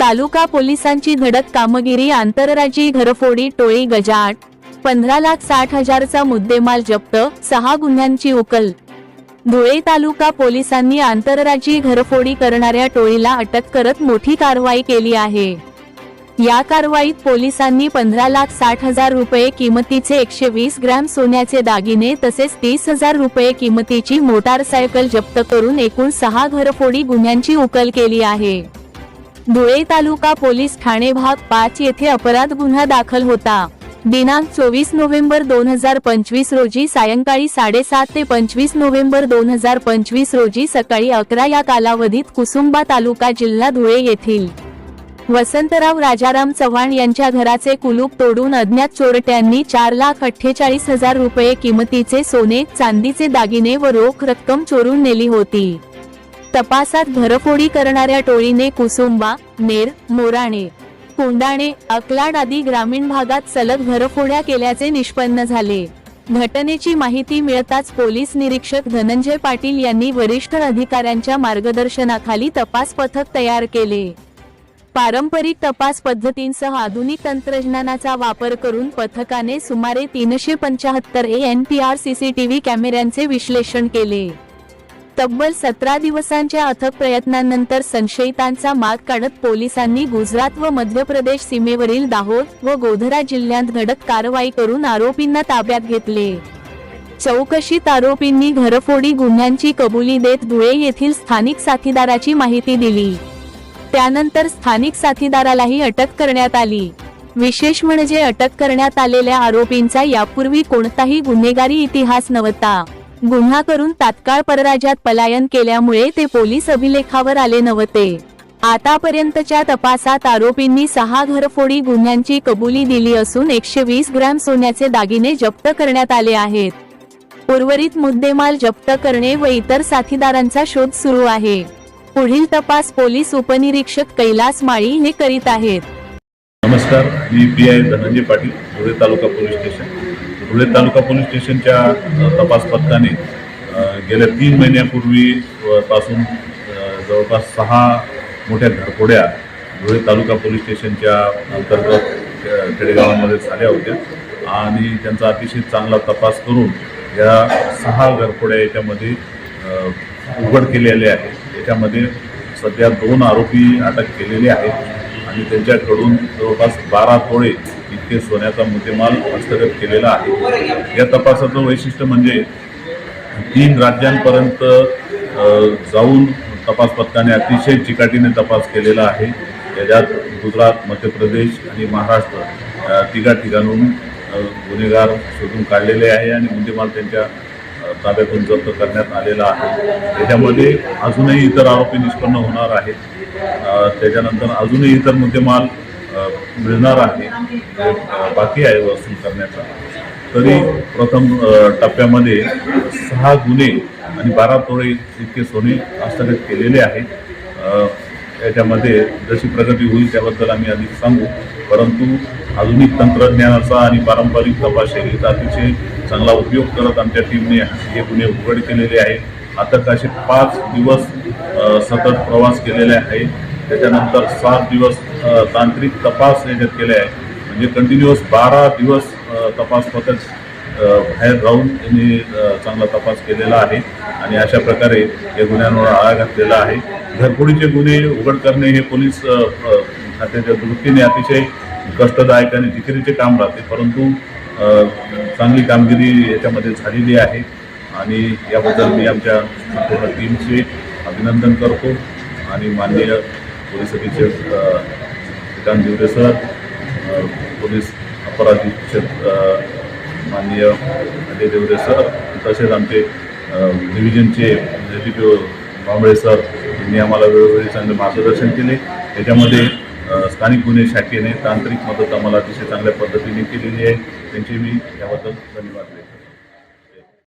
तालुका पोलिसांची धडक कामगिरी। आंतरराज्यीय घरफोडी टोळी गजाआड, 15,60,000चा मुद्देमाल जप्त, 6 गुन्ह्यांची उकल। धुळे तालुका पोलिसांनी आंतरराज्यीय घरफोडी करणाऱ्या टोळीला अटक करत मोठी कारवाई केली आहे। या कारवाईत पोलिसांनी 15,60,000 रुपये किमतीचे 120 ग्रॅम सोन्याचे दागिने तसेच 30,000 रुपये किमतीची मोटारसायकल जप्त करून एकूण 6 घरफोडी गुन्ह्यांची उकल केली आहे। धुळे तालुका पोलीस ठाणे भाग 5 येथे अपराध गुन्हा दाखल होता। दिनांक 24 नोव्हेंबर 2025 रोजी सायंकाळी 7:30 ते 25 नोव्हेंबर 2025 रोजी सकाळी 11 या कालावधीत कुसुंबा तालुका जिल्हा धुळे येथील वसंतराव राजाराम चव्हाण यांच्या घराचे कुलूप तोडून अज्ञात चोरट्यांनी 4,48,000 रुपये किमतीचे सोने, चांदीचे दागिने व रोख रक्कम चोरून नेली होती। तपासात घरफोडी करणाऱ्या टोळीने कुसुंबा, नेर, मोराणे, कोंडाणे, अकलाड आदी ग्रामीण भागात सलग घरफोड्या केल्याचे निष्पन्न झाले। घटनेची माहिती मिळताच पोलीस निरीक्षक धनंजय पाटील यांनी वरिष्ठ अधिकाऱ्यांच्या मार्गदर्शनाखाली तपास पथक तयार केले। पारंपरिक तपास पद्धतींसह आधुनिक तंत्रज्ञानाचा वापर करून पथकाने सुमारे 375 ANPR CCTV कॅमेऱ्यांचे विश्लेषण केले। तब्बल 17 दिवसांच्या अथक प्रयत्नांनंतर संशयितांचा माग काढत पोलिसांनी गुजरात व मध्य प्रदेश सीमेवरील दाहोद व गोधरा जिल्ह्यात धडक कारवाई करून आरोपींना ताब्यात घेतले। चौकशीत आरोपींनी घरफोडी गुन्ह्यांची कबुली देत धुळे येथील स्थानिक साथीदाराची माहिती दिली। त्यानंतर स्थानिक साथीदारालाही अटक करण्यात आली। विशेष म्हणजे अटक करण्यात आलेल्या आरोपींचा यापूर्वी कोणताही गुन्हेगारी इतिहास नव्हता। गुन्हा करून तात्काळ परराज्यात पलायन केल्यामुळे ते पोलीस अभिलेखावर आले नव्हते। आतापर्यंतच्या तपासात आरोपींनी 6 घरफोडी गुन्ह्यांची कबुली दिली असून 120 ग्रॅम सोन्याचे दागिने जप्त करण्यात आले आहेत। उर्वरित मुद्देमाल जप्त करणे व इतर साथीदारांचा शोध सुरू आहे। पुढील तपास पोलीस उपनिरीक्षक कैलास माळी हे करीत आहेत। नमस्कार, मी PI धनंजय पाटील, धुळे तालुका पोलीस स्टेशन। धुळे तालुका पोलीस स्टेशनच्या तपास पथकाने गेल्या 3 महिन्यापूर्वी पासून जवळपास 6 मोठ्या घरफोड्या धुळे तालुका पोलीस स्टेशनच्या अंतर्गत खेडेगावांमध्ये झाल्या होत्या आणि त्यांचा अतिशय चांगला तपास करून या 6 घरफोड्या याच्यामध्ये उघड केलेले आहेत। याच्यामध्ये सध्या 2 आरोपी अटक केलेले आहेत आणि त्यांच्याकडून जवळपास 12 तोळे इतके सोन्याचा मुद्देमाल हस्तगत केलेला आहे। या तपासाचं वैशिष्ट्य म्हणजे 3 राज्यांपर्यंत जाऊन तपास पथकाने अतिशय चिकाटीने तपास केलेला आहे। याच्यात गुजरात, मध्य प्रदेश आणि महाराष्ट्र 3 ठिकाणून गुन्हेगार शोधून काढलेले आहे आणि मुद्देमाल त्यांच्या ताब्यातून जप्त करण्यात आलेला आहे। त्याच्यामध्ये अजूनही इतर आरोपी निष्पन्न होणार आहेत। त्याच्यानंतर अजूनही इतर मुद्देमाल मिळणार आहे, बाकी आहे वसूल करण्याचा। तरी प्रथम टप्प्यामध्ये 6 गुन्हे आणि 12 तोळे इतके सोने हस्तगत केलेले आहेत। याच्यामध्ये जशी प्रगती होईल त्याबद्दल आम्ही अधिक सांगू, परंतु आधुनिक तंत्रज्ञानाचा आणि पारंपरिक तपास शैलीचा अतिशय चांगला उपयोग करत आमच्या टीमने हे गुन्हे उघड केलेले आहेत। आता असे 5 दिवस सतत प्रवास केलेले आहे। त्याच्यानंतर 7 दिवस तांत्रिक तपास याच्यात केले आहे। म्हणजे कंटिन्युअस 12 दिवस तपास पथक बाहेर राहून त्यांनी चांगला तपास केलेला आहे आणि अशा प्रकारे या गुन्ह्यांवर आळा घातलेला आहे। घरफोडीचे गुन्हे उघड करणे हे पोलीस खात्याच्या दृष्टीने अतिशय कष्टदायक आणि जिकिरीचे काम राहते, परंतु चांगली कामगिरी याच्यामध्ये झालेली आहे आणि याबद्दल मी आमच्या संपूर्ण टीमचे अभिनंदन करतो आणि माननीय पोलीस अधीक्षक श्रीकांत दिवरे सर, पोलीस अपर अधीक्षक माननीय अजय देवरे सर, तसेच आमचे डिव्हिजनचे DPO बांबळे सर यांनी आम्हाला वेळोवेळी चांगले मार्गदर्शन केले। याच्यामध्ये स्थानिक गुन्हे शाखेने तांत्रिक मदत आम्हाला अतिशय चांगल्या पद्धतीने केलेली आहे, त्यांचे मी याबद्दल धन्यवाद देतो।